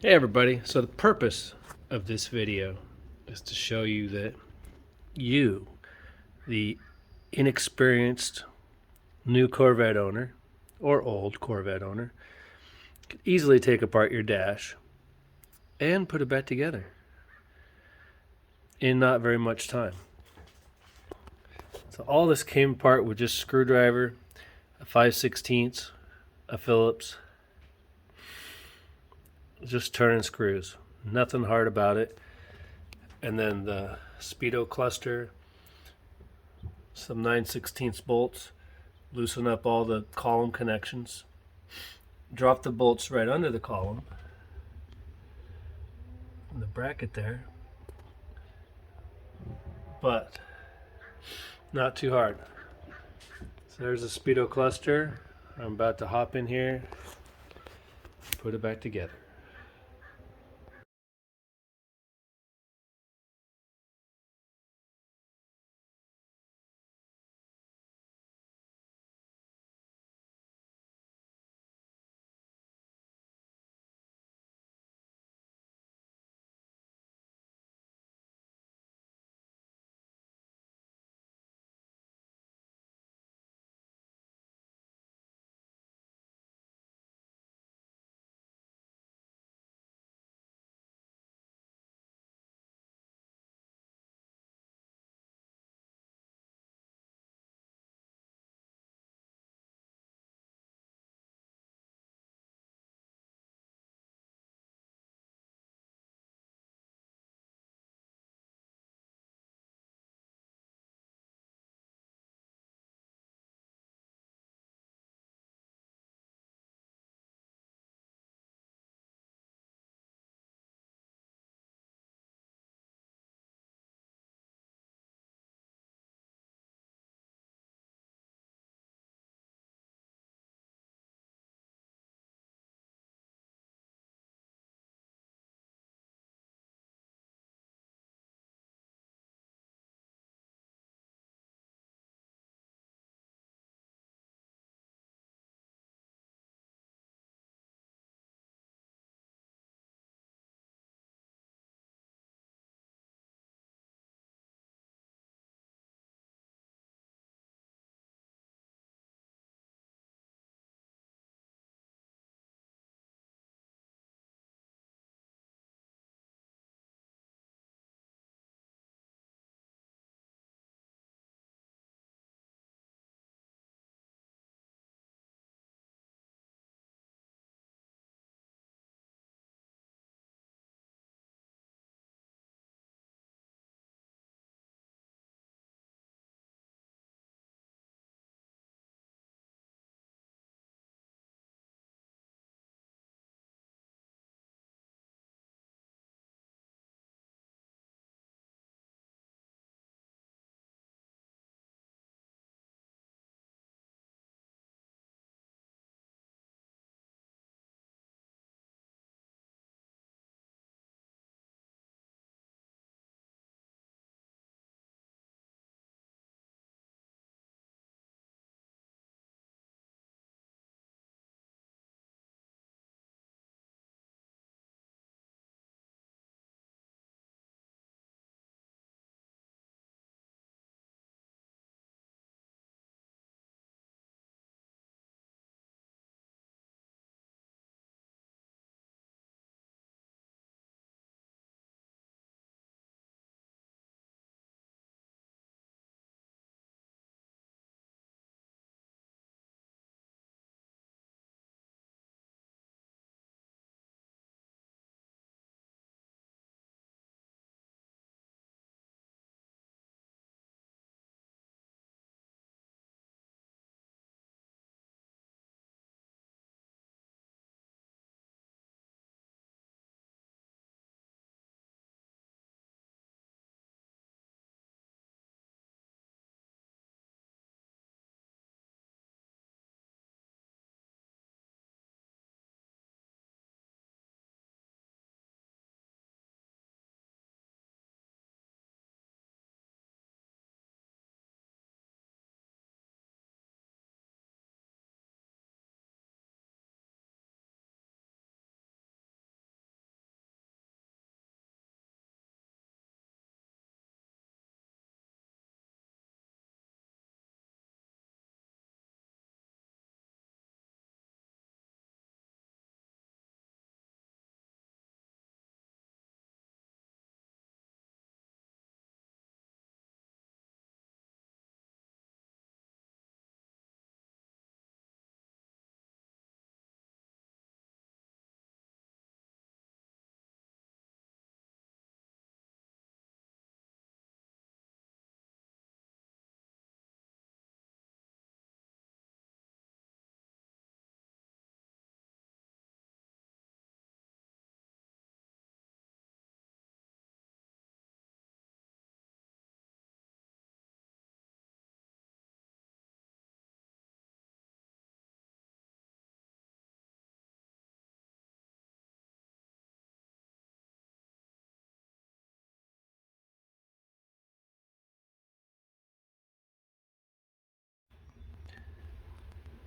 Hey everybody, so the purpose of this video is to show you that you, the inexperienced new Corvette owner or old Corvette owner, could easily take apart your dash and put it back together in not very much time. So all this came apart with just a screwdriver, a 5/16, a Phillips, just turning screws. Nothing hard about it. And then the speedo cluster, some 9/16 bolts, loosen up all the column connections, drop the bolts right under the column, in the bracket there, but not too hard. So there's the speedo cluster. I'm about to hop in here, put it back together.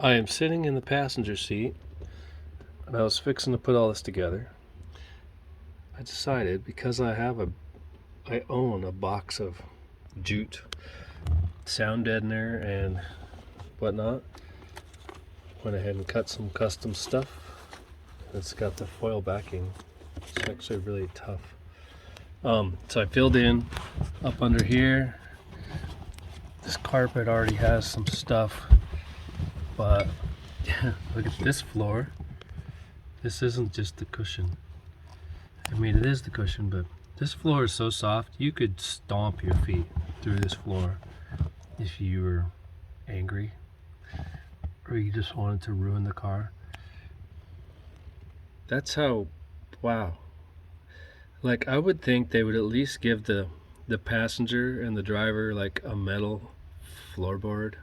I am sitting in the passenger seat and I was fixing to put all this together. I decided, because I own a box of jute sound deadener and whatnot, went ahead and cut some custom stuff. It's got the foil backing. It's actually really tough. So I filled in up under here. This carpet already has some stuff, but look at this floor. This isn't just the cushion. I mean, it is the cushion, but this floor is so soft you could stomp your feet through this floor if you were angry or you just wanted to ruin the car. That's how, wow. Like, I would think they would at least give the passenger and the driver like a metal floorboard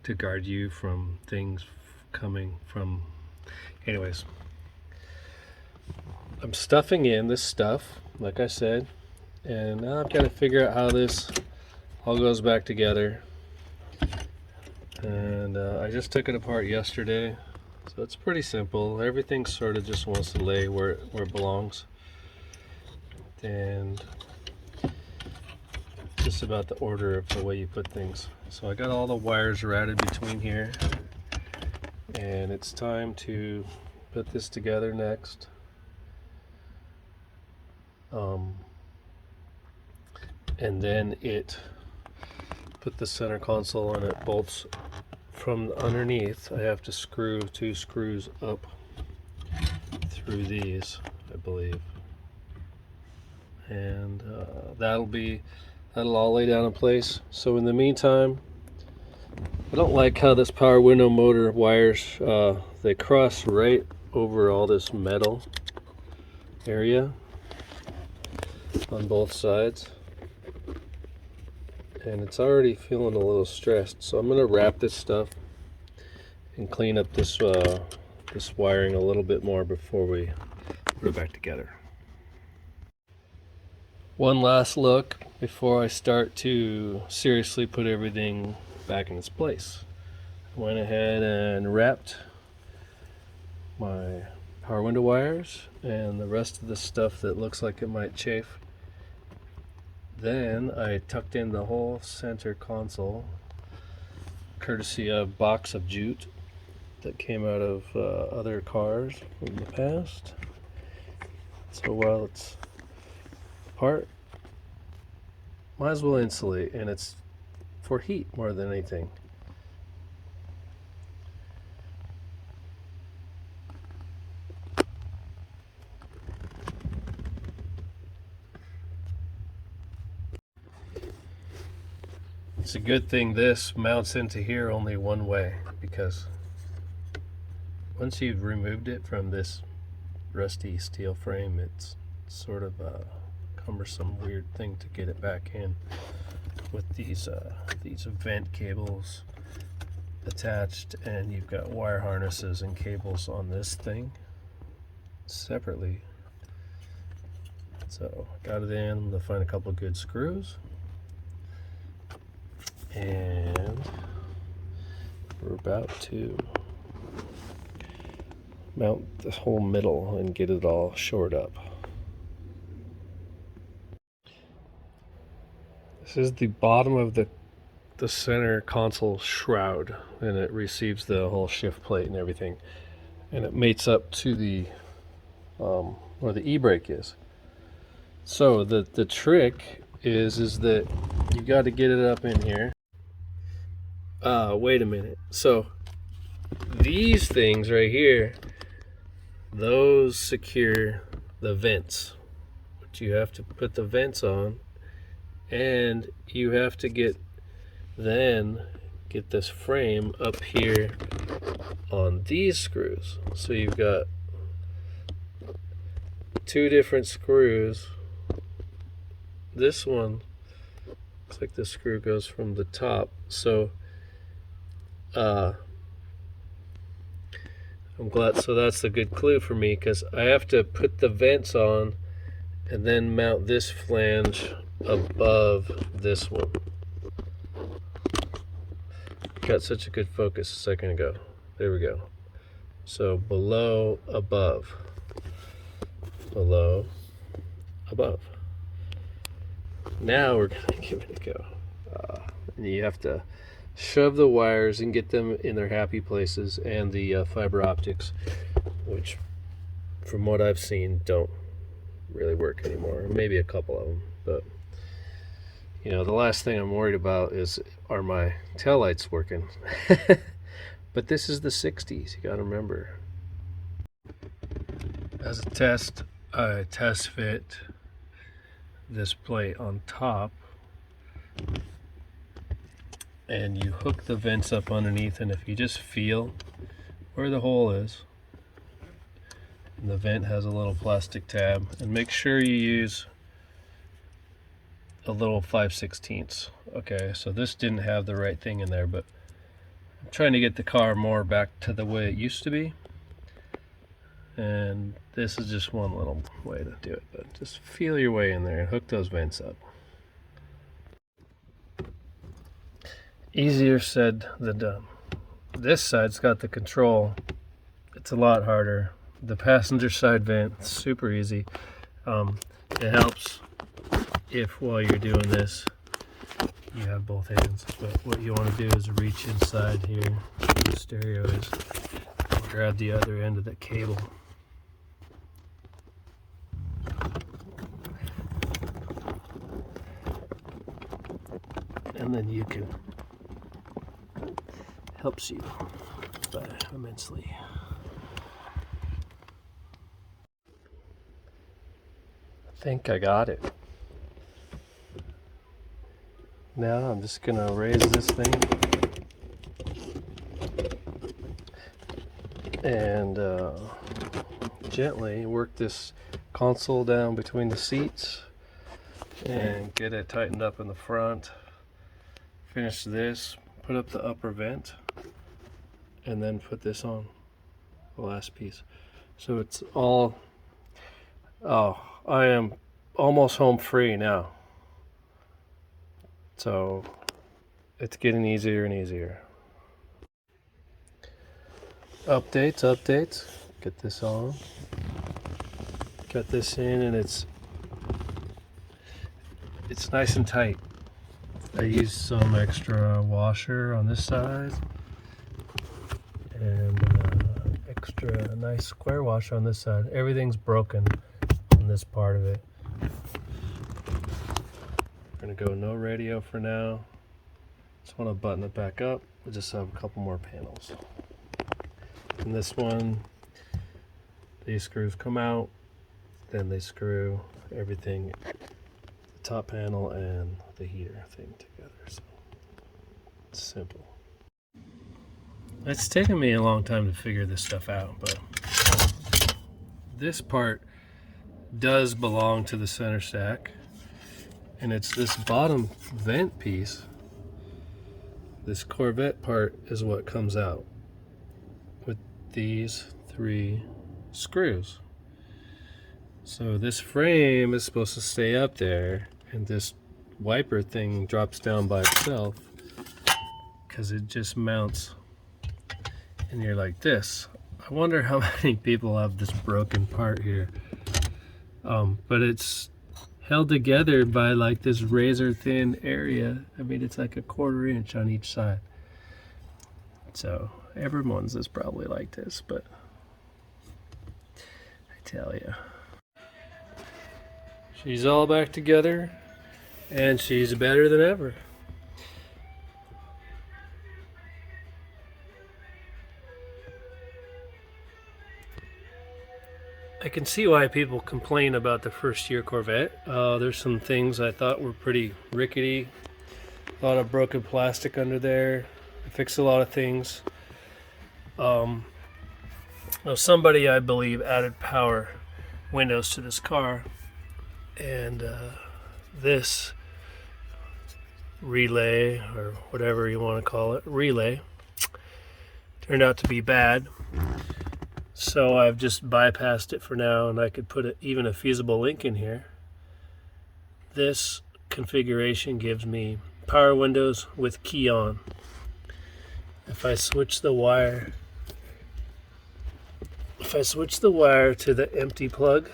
to guard you from things coming from. Anyways, I'm stuffing in this stuff, like I said, and now I've got to figure out how this all goes back together. And I just took it apart yesterday, so it's pretty simple. Everything sort of just wants to lay where it belongs. And just about the order of the way you put things. So I got all the wires routed between here, and it's time to put this together next. And then put the center console and it bolts from underneath. I have to screw 2 screws up through these, I believe. And that'll all lay down in place. So in the meantime, I don't like how this power window motor wires, they cross right over all this metal area on both sides, and it's already feeling a little stressed. So I'm going to wrap this stuff and clean up this wiring a little bit more before we put it back together. One last look before I start to seriously put everything back in its place. I went ahead and wrapped my power window wires and the rest of the stuff that looks like it might chafe. Then I tucked in the whole center console, courtesy of a box of jute that came out of other cars from the past. So while it's apart, might as well insulate, and it's for heat more than anything. It's a good thing this mounts into here only one way, because once you've removed it from this rusty steel frame, it's sort of a cumbersome, weird thing to get it back in with these vent cables attached, and you've got wire harnesses and cables on this thing separately. So got it in. I'm gonna find a couple of good screws, and we're about to mount the whole middle and get it all shored up. This is the bottom of the center console shroud, and it receives the whole shift plate and everything, and it mates up to the where the e-brake is. So the trick is that you got to get it up in here. Wait a minute. So these things right here, those secure the vents, but you have to put the vents on, and you have to get this frame up here on these screws. So you've got 2 different screws. This one looks like the screw goes from the top, so I'm glad. So that's a good clue for me, because I have to put the vents on and then mount this flange above this one. Got such a good focus a second ago. There we go. So below, above, below, above. Now we're gonna give it a go. And you have to shove the wires and get them in their happy places, and the fiber optics, which from what I've seen don't really work anymore. Maybe a couple of them, but you know, the last thing I'm worried about is, are my taillights working? But this is the 60s, you gotta remember. As a test, I test fit this plate on top, and you hook the vents up underneath, and if you just feel where the hole is, and the vent has a little plastic tab, and make sure you use a little 5/16. Okay, so this didn't have the right thing in there, but I'm trying to get the car more back to the way it used to be, and this is just one little way to do it. But just feel your way in there and hook those vents up. Easier said than done. This side's got the control. It's a lot harder. The passenger side vent, super easy. It helps if while you're doing this you have both hands, but what you want to do is reach inside here where the stereo is and grab the other end of the cable. And then you can, helps you immensely. I think I got it. Now I'm just gonna raise this thing and gently work this console down between the seats and get it tightened up in the front. Finish this, put up the upper vent, and then put this on, the last piece. So it's all, oh, I am almost home free now. So it's getting easier and easier. Updates. Get this on. Got this in, and it's nice and tight. I used some extra washer on this side and extra nice square washer on this side. Everything's broken on this part of it. We're gonna go no radio for now. Just want to button it back up. I just have a couple more panels. And this one, these screws come out, then they screw everything, the top panel and the heater thing together. So it's simple. It's taken me a long time to figure this stuff out, but this part does belong to the center stack, and it's this bottom vent piece. This Corvette part is what comes out with these 3 screws. So this frame is supposed to stay up there, and this wiper thing drops down by itself because it just mounts and you're like this. I wonder how many people have this broken part here, but it's held together by like this razor thin area. I mean, it's like a 1/4 inch on each side. So everyone's is probably like this, but I tell you, she's all back together and she's better than ever. I can see why people complain about the first year Corvette. There's some things I thought were pretty rickety. A lot of broken plastic under there. I fixed a lot of things. Now somebody, I believe, added power windows to this car, and this relay, or whatever you want to call it, relay, turned out to be bad. So I've just bypassed it for now, and I could put even a feasible link in here. This configuration gives me power windows with key on. If I switch the wire if I switch the wire to the empty plug,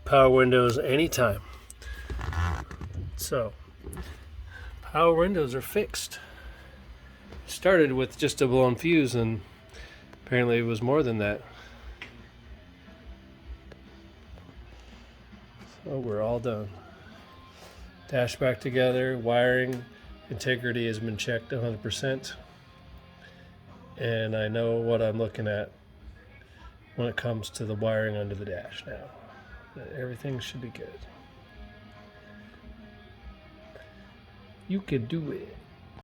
power windows anytime. So, power windows are fixed. Started with just a blown fuse, and apparently it was more than that. So we're all done. Dash back together, wiring integrity has been checked 100%. And I know what I'm looking at when it comes to the wiring under the dash now. Everything should be good. You can do it.